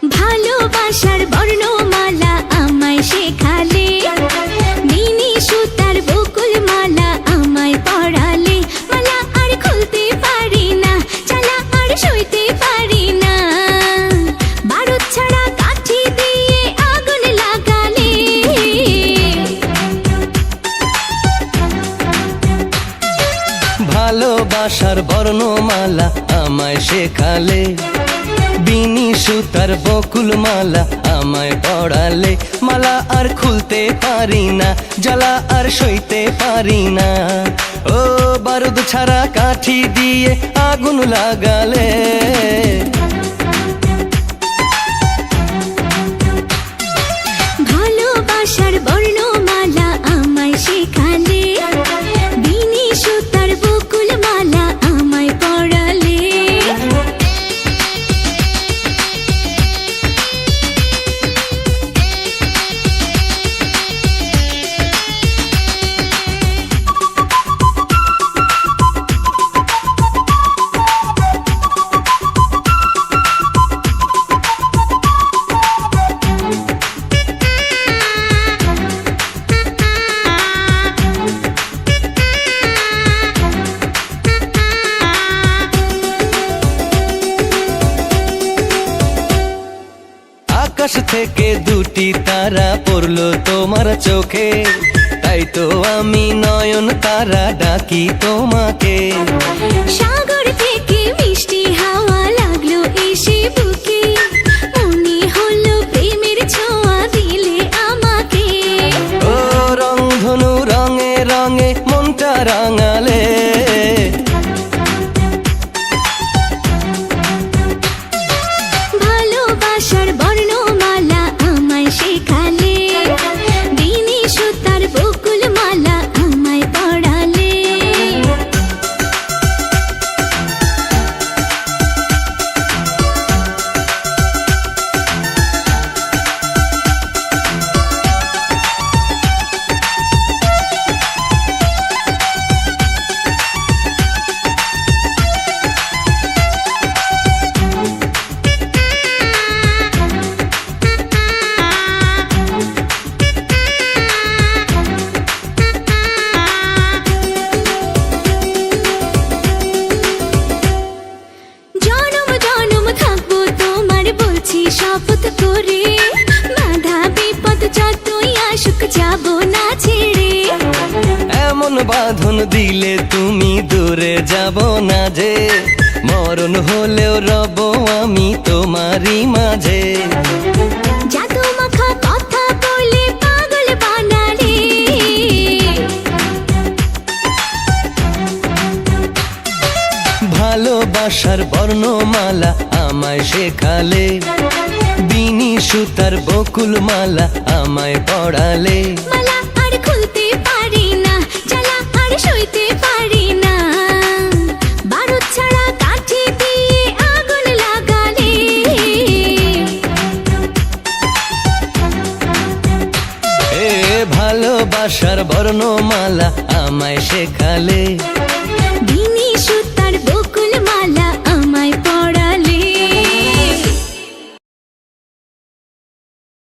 ভালোবাসার বর্ণমালা আমায় শেখালে, মিনি সুতার বকুল মালা আমায় পড়ালে। মালা আর খুলতে পারি না, জ্বালা আর সইতে পারি না, বারুদ ছাড়া কাঠি দিয়ে আগুন লাগালে। ভালোবাসার বর্ণমালা আমায় শেখালে, বিনি সুতার বকুল মালা আমায় পড়ালে। মালা আর খুলতে পারি না, জ্বালা আর সইতে পারি না, ও বারুদ ছাড়া কাঠি দিয়ে আগুন লাগালে। ভালোবাসার বর্ণমালা আমায় শেখালে, বিনি সুতার বকুল মালা আমায় পড়ালে। আকাশ থেকে দুটি তারা পড়লো তোমার চোখে, তাই তো আমি নয়ন তারা ডাকি তোমাকে। সাগর থেকে মিষ্টি হাওয়া লাগলো এসে বুকে, মনে হলো প্রেমের ছোঁয়া দিলে আমাকে। ও রংধনু রঙে রঙে মনটা রাঙালে। ভালোবাসার বর্ণমালা আমায় শেখালে, বিনি সুতার বকুল মালা আমায় পড়ালে। শপথ করে, বাধা বিপদ যতই আসুক যাব না ছেড়ে। এমন বাঁধন দিলে তুমি দূরে যাব না যে, মরণ হলেও রব আমি তোমারই মাঝে। জাদু মাখা কথা বলে পাগল বানালে, ভালোবাসার বর্ণমালা আমায় শেখালে, বিনি সুতার বকুল মালা আমায় পড়ালে। মালা আর খুলতে পারি না, জ্বালা আর সইতে পারি না, বারুদ ছাড়া কাঠি দিয়ে আগুন লাগালে। ভালোবাসার বর্ণমালা আমায় শেখালে,